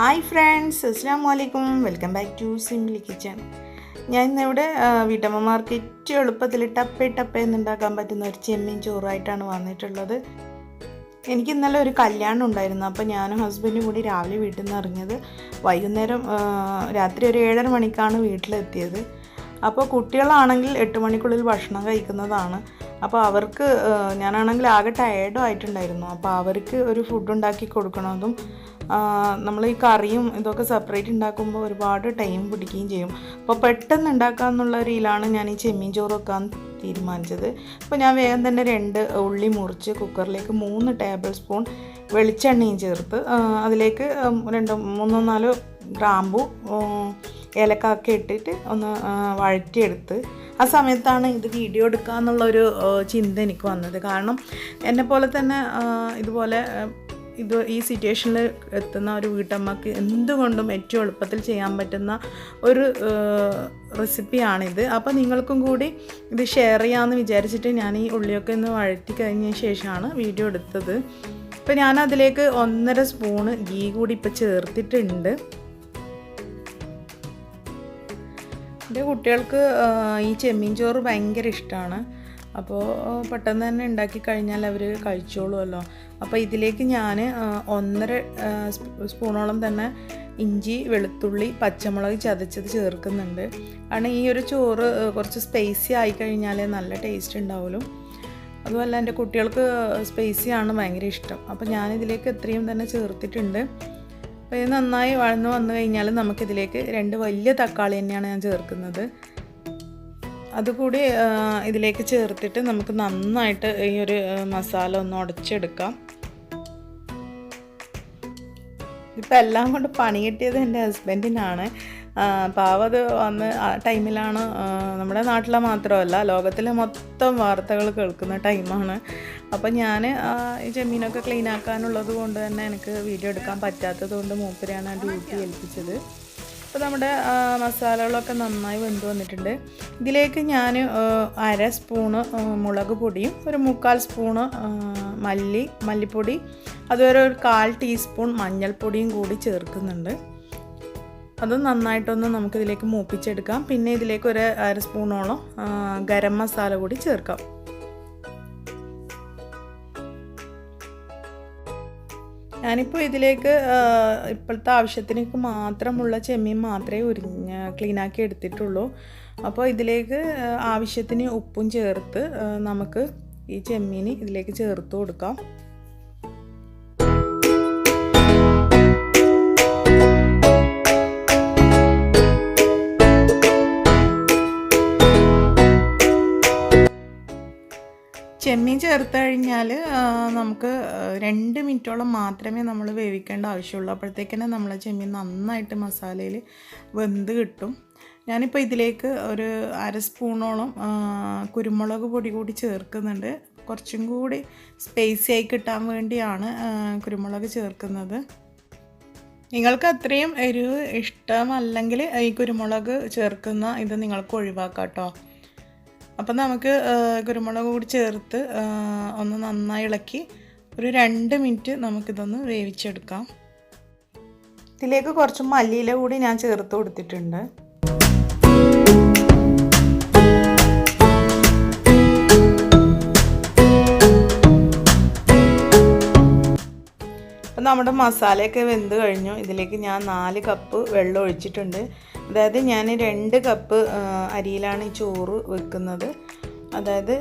Hi friends, അസ്സലാമു അലൈക്കും. Welcome back to simply kitchen. ഞാൻ ഇന്നിവിടെ വീട്ടമ്മമാർക്ക് ഏറ്റവും എളുപ്പത്തിൽ ടപ്പേ എന്നുണ്ടാക്കാൻ പറ്റുന്ന ഒരു ചെമ്മീൻ ചോറായിട്ടാണ് വന്നിട്ടുള്ളത്. എനിക്ക് ഇന്നലെ ഒരു കല്യാണം ഉണ്ടായിരുന്നു. അപ്പോൾ ഞാനും ഹസ്ബൻഡും കൂടി രാവിലെ വീട്ടിൽ നിന്ന് ഇറങ്ങിയത്. വൈകുന്നേരം രാത്രി ഒരു 7:30 മണിക്കാണ് വീട്ടിലെത്തിയത്. അപ്പോൾ കുട്ടികളാണെങ്കിൽ 8 മണിക്കുള്ളിൽ ഭക്ഷണം കഴിക്കുന്നതാണ്. അപ്പോൾ അവർക്ക് ഞാനാണെങ്കിൽ ആകെ ടയേർഡും ആയിട്ടുണ്ടായിരുന്നു. അപ്പോൾ അവർക്ക് ഒരു ഫുഡ് ഉണ്ടാക്കി കൊടുക്കണതും നമ്മൾ ഈ കറിയും ഇതൊക്കെ സെപ്പറേറ്റ് ഉണ്ടാക്കുമ്പോൾ ഒരുപാട് ടൈം പിടിക്കുകയും ചെയ്യും. അപ്പോൾ പെട്ടെന്ന് ഉണ്ടാക്കാമെന്നുള്ള രീതിയിലാണ് ഞാൻ ഈ ചെമ്മീൻ ചോറ് വെക്കാൻ തീരുമാനിച്ചത്. അപ്പോൾ ഞാൻ വേഗം തന്നെ 2 ഉള്ളി മുറിച്ച് കുക്കറിലേക്ക് 3 ടേബിൾ സ്പൂൺ വെളിച്ചെണ്ണയും ചേർത്ത് അതിലേക്ക് 3-4 ഗ്രാമ്പു ഏലക്കായൊക്കെ ഇട്ടിട്ട് ഒന്ന് വഴറ്റിയെടുത്ത് ആ സമയത്താണ് ഇത് വീഡിയോ എടുക്കുക എന്നുള്ളൊരു ചിന്ത എനിക്ക് വന്നത്. കാരണം എന്നെപ്പോലെ തന്നെ ഇതുപോലെ ഈ സിറ്റുവേഷനിൽ എത്തുന്ന ഒരു വീട്ടമ്മക്ക് എന്തുകൊണ്ടും ഏറ്റവും എളുപ്പത്തിൽ ചെയ്യാൻ പറ്റുന്ന ഒരു റെസിപ്പിയാണിത്. അപ്പോൾ നിങ്ങൾക്കും കൂടി ഇത് ഷെയർ ചെയ്യാമെന്ന് വിചാരിച്ചിട്ട് ഞാൻ ഈ ഉള്ളിയൊക്കെ ഒന്ന് വഴറ്റി കഴിഞ്ഞ ശേഷമാണ് വീഡിയോ എടുത്തത്. അപ്പോൾ ഞാൻ അതിലേക്ക് 1.5 സ്പൂണ് ഗീ കൂടി ഇപ്പോൾ ചേർത്തിട്ടുണ്ട്. എൻ്റെ കുട്ടികൾക്ക് ഈ ചെമ്മീൻ ചോറ് ഭയങ്കര ഇഷ്ടമാണ്. അപ്പോൾ പെട്ടെന്ന് തന്നെ ഉണ്ടാക്കി കഴിഞ്ഞാൽ അവർ കഴിച്ചോളുമല്ലോ. അപ്പോൾ ഇതിലേക്ക് ഞാൻ 1.5 സ്പൂണോളം തന്നെ ഇഞ്ചി, വെളുത്തുള്ളി, പച്ചമുളക് ചതച്ചത് ചേർക്കുന്നുണ്ട്. കാരണം ഈ ഒരു ചോറ് കുറച്ച് സ്പൈസി ആയിക്കഴിഞ്ഞാൽ നല്ല ടേസ്റ്റ് ഉണ്ടാവുമല്ലോ. അതുമല്ല എൻ്റെ കുട്ടികൾക്ക് സ്പൈസിയാണ് ഭയങ്കര ഇഷ്ടം. അപ്പോൾ ഞാനിതിലേക്ക് എത്രയും തന്നെ ചേർത്തിട്ടുണ്ട്. അപ്പോൾ ഇത് നന്നായി വഴന്ന് വന്നു കഴിഞ്ഞാൽ നമുക്കിതിലേക്ക് 2 വലിയ തക്കാളി തന്നെയാണ് ഞാൻ ചേർക്കുന്നത്. അതുകൂടി ഇതിലേക്ക് ചേർത്തിട്ട് നമുക്ക് നന്നായിട്ട് ഈ ഒരു മസാല ഒന്ന് ഉടച്ചെടുക്കാം. ഇപ്പം എല്ലാം കൊണ്ട് പണി കിട്ടിയത് എൻ്റെ ഹസ്ബൻഡിനാണ്. പാവം അത് വന്ന് ആ ടൈമിലാണ് നമ്മുടെ നാട്ടിലെ മാത്രമല്ല ലോകത്തിലെ മൊത്തം വാർത്തകൾ കേൾക്കുന്ന ടൈമാണ്. അപ്പോൾ ഞാൻ ഈ ചെമ്മീനൊക്കെ ക്ലീൻ ആക്കാനുള്ളത് കൊണ്ട് തന്നെ എനിക്ക് വീഡിയോ എടുക്കാൻ പറ്റാത്തത് കൊണ്ട് മൂപ്പരെയാണ് ഡ്യൂട്ടി ഏൽപ്പിച്ചത്. അപ്പോൾ നമ്മുടെ മസാലകളൊക്കെ നന്നായി വെന്ത് വന്നിട്ടുണ്ട്. ഇതിലേക്ക് ഞാൻ 1/2 സ്പൂണ് മുളക് പൊടിയും 1/4 സ്പൂണ് മല്ലിപ്പൊടി അതുവരെ 1/4 ടീസ്പൂൺ മഞ്ഞൾപ്പൊടിയും കൂടി ചേർക്കുന്നുണ്ട്. അത് നന്നായിട്ടൊന്ന് നമുക്കിതിലേക്ക് മൂപ്പിച്ചെടുക്കാം. പിന്നെ ഇതിലേക്ക് 1/2 സ്പൂണോളം ഗരം മസാല കൂടി ചേർക്കാം. ഞാനിപ്പോൾ ഇതിലേക്ക് ഇപ്പോഴത്തെ ആവശ്യത്തിനൊക്കെ മാത്രമുള്ള ചെമ്മീൻ മാത്രമേ ക്ലീനാക്കി എടുത്തിട്ടുള്ളൂ. അപ്പോൾ ഇതിലേക്ക് ആവശ്യത്തിന് ഉപ്പും ചേർത്ത് നമുക്ക് ഈ ചെമ്മീൻ ഇതിലേക്ക് ചേർത്ത് കൊടുക്കാം. ചെമ്മീൻ ചേർത്ത് കഴിഞ്ഞാൽ നമുക്ക് 2 മിനിറ്റോളം മാത്രമേ നമ്മൾ വേവിക്കേണ്ട ആവശ്യമുള്ളൂ. അപ്പോഴത്തേക്കന്നെ നമ്മളെ ചെമ്മീൻ നന്നായിട്ട് മസാലയിൽ വെന്ത് കിട്ടും. ഞാനിപ്പോൾ ഇതിലേക്ക് 1/2 സ്പൂണോളം കുരുമുളക് പൊടി കൂടി ചേർക്കുന്നുണ്ട്. കുറച്ചും കൂടി സ്പൈസി ആയി കിട്ടാൻ വേണ്ടിയാണ് കുരുമുളക് ചേർക്കുന്നത്. നിങ്ങൾക്ക് അത്രയും എരിവ് ഇഷ്ടമല്ലെങ്കിൽ ഈ കുരുമുളക് ചേർക്കുന്ന ഇത് നിങ്ങൾക്ക് ഒഴിവാക്കാം കേട്ടോ. അപ്പം നമുക്ക് കുരുമുളക് കൂടി ചേർത്ത് ഒന്ന് നന്നായി ഇളക്കി 2 മിനിറ്റ് നമുക്കിതൊന്ന് വേവിച്ചെടുക്കാം. ഇതിലേക്ക് കുറച്ച് മല്ലിയില കൂടി ഞാൻ ചേർത്ത് കൊടുത്തിട്ടുണ്ട്. അപ്പം നമ്മുടെ മസാലയൊക്കെ വെന്ത് കഴിഞ്ഞു. ഇതിലേക്ക് ഞാൻ 4 കപ്പ് വെള്ളം ഒഴിച്ചിട്ടുണ്ട്. അതായത് ഞാൻ 2 കപ്പ് അരിയിലാണ് ഈ ചോറ് വെക്കുന്നത്. അതായത്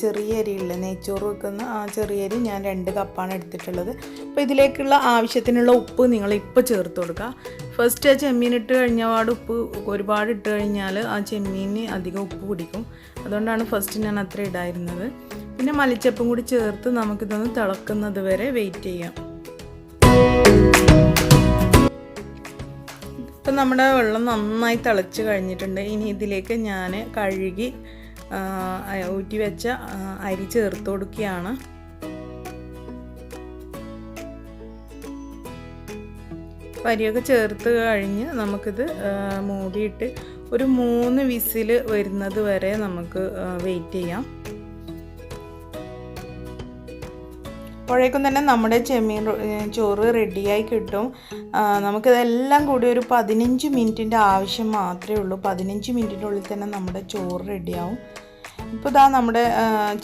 ചെറിയ അരിയില്ല, നെയ്ച്ചോറ് വെക്കുന്ന ആ ചെറിയ അരി ഞാൻ 2 കപ്പാണ് എടുത്തിട്ടുള്ളത്. അപ്പോൾ ഇതിലേക്കുള്ള ആവശ്യത്തിനുള്ള ഉപ്പ് നിങ്ങളിപ്പോൾ ചേർത്ത് കൊടുക്കുക. ഫസ്റ്റ് ആ ചെമ്മീൻ ഇട്ട് കഴിഞ്ഞാൽ ഉപ്പ് ഒരുപാട് ഇട്ട് കഴിഞ്ഞാൽ ആ ചെമ്മീന് അധികം ഉപ്പ് പിടിക്കും. അതുകൊണ്ടാണ് ഫസ്റ്റ് ഞാൻ അത്ര ഇടായിരുന്നത്. പിന്നെ മല്ലിച്ചപ്പും കൂടി ചേർത്ത് നമുക്കിതൊന്ന് തിളക്കുന്നത് വരെ വെയിറ്റ് ചെയ്യാം. ഇപ്പം നമ്മുടെ വെള്ളം നന്നായി തിളച്ച് കഴിഞ്ഞിട്ടുണ്ട്. ഇനി ഇതിലേക്ക് ഞാൻ കഴുകി ഊറ്റി വെച്ച അരി ചേർത്ത് കൊടുക്കുകയാണ്. അരിയൊക്കെ ചേർത്ത് കഴിഞ്ഞ് നമുക്കിത് മൂടിയിട്ട് ഒരു 3 വിസിൽ വരുന്നത് വരെ നമുക്ക് വെയിറ്റ് ചെയ്യാം. അപ്പോഴേക്കും തന്നെ നമ്മുടെ ചെമ്മീൻ ചോറ് റെഡിയായി കിട്ടും. നമുക്കിതെല്ലാം കൂടി ഒരു 15 മിനിറ്റിൻ്റെ ആവശ്യം മാത്രമേ ഉള്ളൂ. 15 മിനിറ്റിനുള്ളിൽ തന്നെ നമ്മുടെ ചോറ് റെഡിയാവും. ഇപ്പോൾ ഇതാ നമ്മുടെ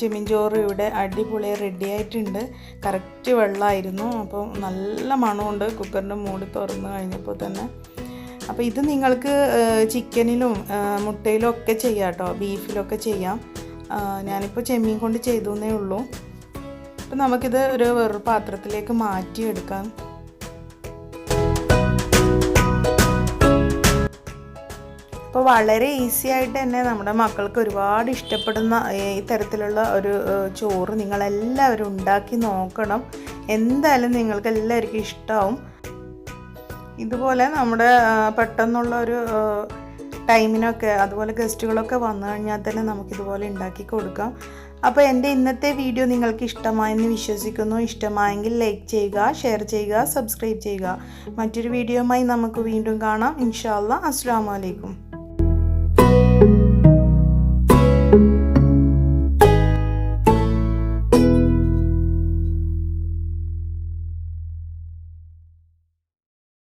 ചെമ്മീൻ ചോറ് ഇവിടെ അടിപൊളി റെഡിയായിട്ടുണ്ട്. കറക്റ്റ് വെള്ളമായിരുന്നു. അപ്പോൾ നല്ല മണമുണ്ട് കുക്കറിൻ്റെ മൂടി തുറന്ന് കഴിഞ്ഞപ്പോൾ തന്നെ. അപ്പോൾ ഇത് നിങ്ങൾക്ക് ചിക്കനിലും മുട്ടയിലും ഒക്കെ ചെയ്യാം കേട്ടോ, ബീഫിലൊക്കെ ചെയ്യാം. ഞാനിപ്പോൾ ചെമ്മീൻ കൊണ്ട് ചെയ്തു എന്നേ ഉള്ളൂ. അപ്പോൾ നമുക്കിത് വേറൊരു പാത്രത്തിലേക്ക് മാറ്റിയെടുക്കാം. അപ്പോൾ വളരെ ഈസി ആയിട്ട് തന്നെ നമ്മുടെ മക്കൾക്ക് ഒരുപാട് ഇഷ്ടപ്പെടുന്ന ഈ തരത്തിലുള്ള ഒരു ചോറ് നിങ്ങളെല്ലാവരും ഉണ്ടാക്കി നോക്കണം. എന്തായാലും നിങ്ങൾക്ക് എല്ലാവർക്കും ഇഷ്ടമാവും. ഇതുപോലെ നമ്മുടെ പെട്ടെന്നുള്ള ഒരു ടൈമിനൊക്കെ അതുപോലെ ഗസ്റ്റുകളൊക്കെ വന്നു കഴിഞ്ഞാൽ തന്നെ നമുക്കിതുപോലെ ഉണ്ടാക്കി കൊടുക്കാം. അപ്പോൾ എൻ്റെ ഇന്നത്തെ വീഡിയോ നിങ്ങൾക്ക് ഇഷ്ടമായെന്ന് വിശ്വസിക്കുന്നു. ഇഷ്ടമായെങ്കിൽ ലൈക്ക് ചെയ്യുക, ഷെയർ ചെയ്യുക, സബ്സ്ക്രൈബ് ചെയ്യുക. മറ്റൊരു വീഡിയോയുമായി നമുക്ക് വീണ്ടും കാണാം. ഇൻഷാ അല്ലാഹ്. അസ്സലാമു അലൈക്കും.